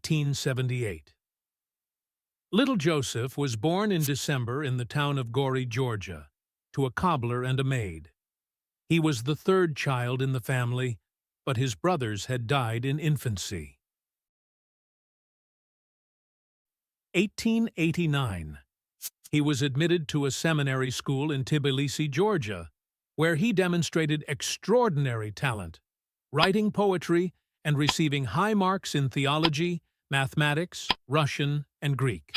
1878. Little Joseph was born in December in the town of Gorey, Georgia, to a cobbler and a maid. He was the third child in the family, but his brothers had died in infancy. 1889. He was admitted to a seminary school in Tbilisi, Georgia, where he demonstrated extraordinary talent, writing poetry and receiving high marks in theology, mathematics, Russian, and Greek.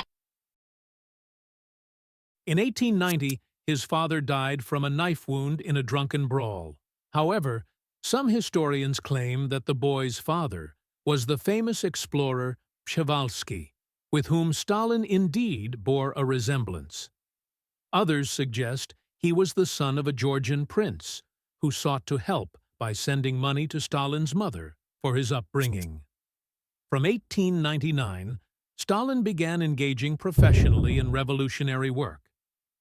In 1890, his father died from a knife wound in a drunken brawl. However, some historians claim that the boy's father was the famous explorer Przewalski, with whom Stalin indeed bore a resemblance. Others suggest he was the son of a Georgian prince who sought to help by sending money to Stalin's mother for his upbringing. From 1899, Stalin began engaging professionally in revolutionary work,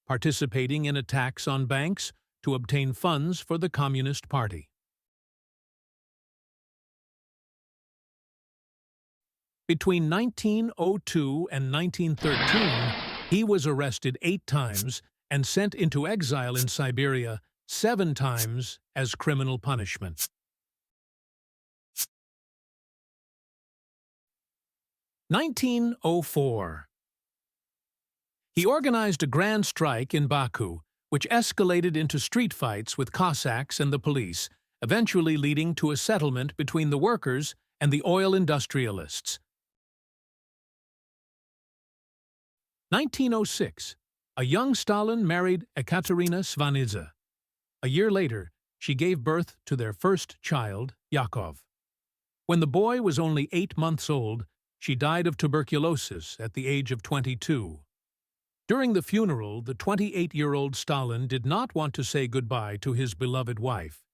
participating in attacks on banks to obtain funds for the Communist Party. Between 1902 and 1913, he was arrested 8 times and sent into exile in Siberia 7 times as criminal punishment. 1904. He organized a grand strike in Baku, which escalated into street fights with Cossacks and the police, eventually leading to a settlement between the workers and the oil industrialists. 1906. A young Stalin married Ekaterina Svanidze. A year later, she gave birth to their first child, Yakov. When the boy was only 8 months old, she died of tuberculosis at the age of 22. During the funeral, the 28-year-old Stalin did not want to say goodbye to his beloved wife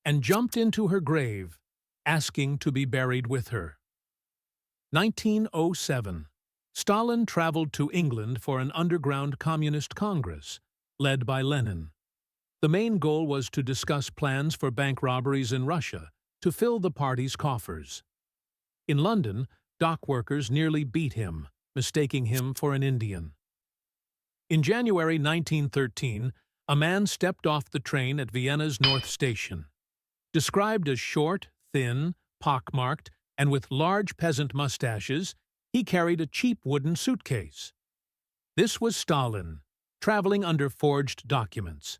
and jumped into her grave, asking to be buried with her. 1907. Stalin traveled to England for an underground communist congress, led by Lenin. The main goal was to discuss plans for bank robberies in Russia to fill the party's coffers. In London, dock workers nearly beat him, mistaking him for an Indian. In January 1913, a man stepped off the train at Vienna's North Station. Described as short, thin, pockmarked, and with large peasant mustaches, he carried a cheap wooden suitcase. This was Stalin, traveling under forged documents.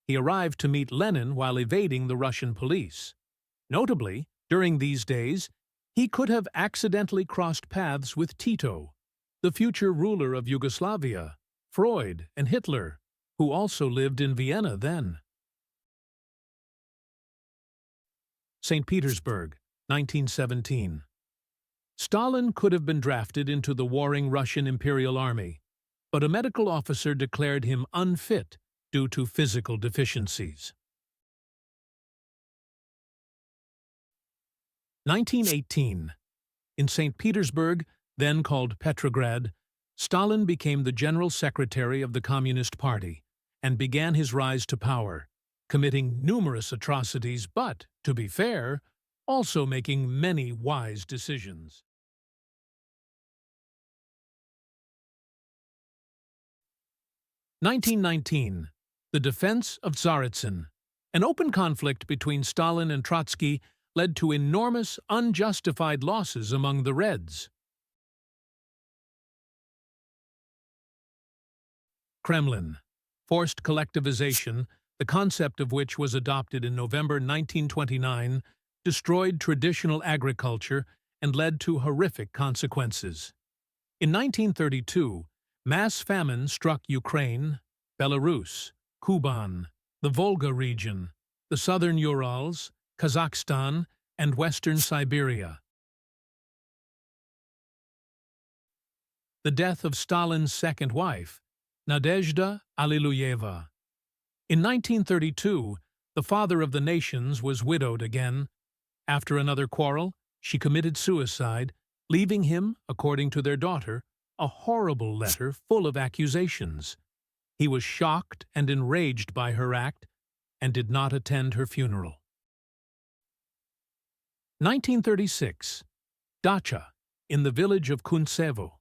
He arrived to meet Lenin while evading the Russian police. Notably, during these days, he could have accidentally crossed paths with Tito, the future ruler of Yugoslavia, Freud, and Hitler, who also lived in Vienna then. St. Petersburg, 1917. Stalin could have been drafted into the warring Russian Imperial Army, but a medical officer declared him unfit due to physical deficiencies. 1918. In St. Petersburg, then called Petrograd, Stalin became the General Secretary of the Communist Party and began his rise to power, committing numerous atrocities but, to be fair, also making many wise decisions. 1919. The defense of Tsaritsyn. An open conflict between Stalin and Trotsky led to enormous, unjustified losses among the Reds. Kremlin. Forced collectivization, the concept of which was adopted in November 1929, destroyed traditional agriculture and led to horrific consequences. In 1932, mass famine struck Ukraine, Belarus, Kuban, the Volga region, the southern Urals, Kazakhstan, and western Siberia. The death of Stalin's second wife, Nadezhda Alliluyeva. In 1932, the father of the nations was widowed again. After another quarrel, she committed suicide, leaving him, according to their daughter, a horrible letter full of accusations. He was shocked and enraged by her act and did not attend her funeral. 1936. Dacha. in the village of Kuntsevo.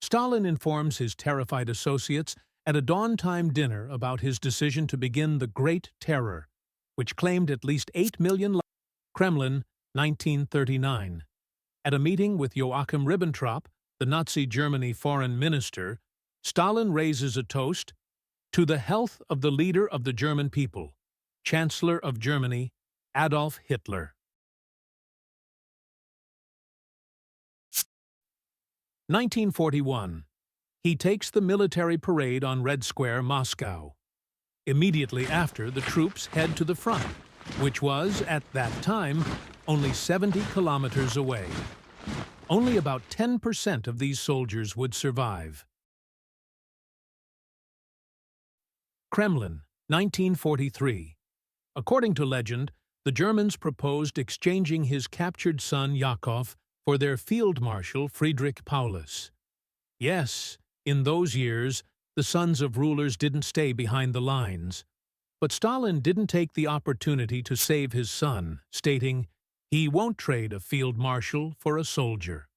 Stalin informs his terrified associates at a dawn-time dinner about his decision to begin the Great Terror, which claimed at least 8 million lives. Kremlin, 1939. At a meeting with Joachim Ribbentrop, the Nazi Germany foreign minister, Stalin raises a toast to the health of the leader of the German people, Chancellor of Germany, Adolf Hitler. 1941. He takes the military parade on Red Square, Moscow. Immediately after, the troops head to the front, which was, at that time, only 70 kilometers away. Only about 10% of these soldiers would survive. Kremlin, 1943. According to legend, the Germans proposed exchanging his captured son Yakov for their field marshal Friedrich Paulus. Yes, in those years, the sons of rulers didn't stay behind the lines. But Stalin didn't take the opportunity to save his son, stating, "He won't trade a field marshal for a soldier."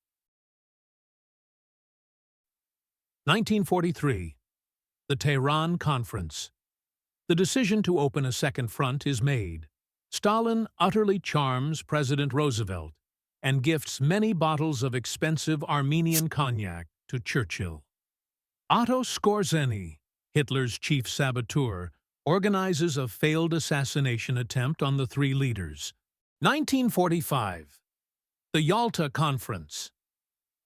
1943. The Tehran Conference. The decision to open a second front is made. Stalin utterly charms President Roosevelt and gifts many bottles of expensive Armenian cognac to Churchill. Otto Skorzeny, Hitler's chief saboteur, organizes a failed assassination attempt on the three leaders. 1945. The Yalta Conference.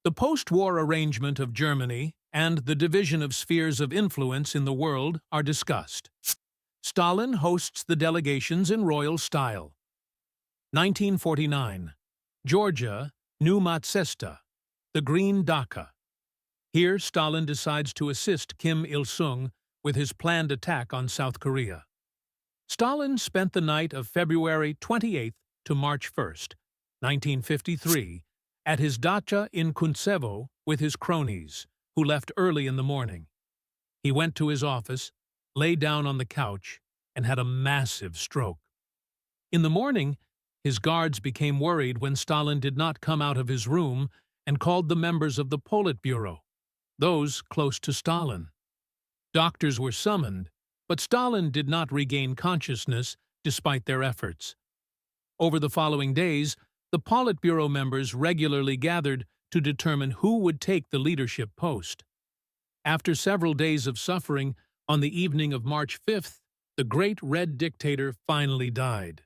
The post-war arrangement of Germany and the division of spheres of influence in the world are discussed. Stalin hosts the delegations in royal style. 1949. Georgia, New Matsesta, the Green Dhaka. Here, Stalin decides to assist Kim Il-sung with his planned attack on South Korea. Stalin spent the night of February 28 to March 1, 1953, at his dacha in Kuntsevo with his cronies, who left early in the morning. He went to his office, lay down on the couch, and had a massive stroke. In the morning, his guards became worried when Stalin did not come out of his room and called the members of the Politburo, those close to Stalin. Doctors were summoned, but Stalin did not regain consciousness despite their efforts. Over the following days, the Politburo members regularly gathered to determine who would take the leadership post. After several days of suffering, on the evening of March 5th, the Great Red Dictator finally died.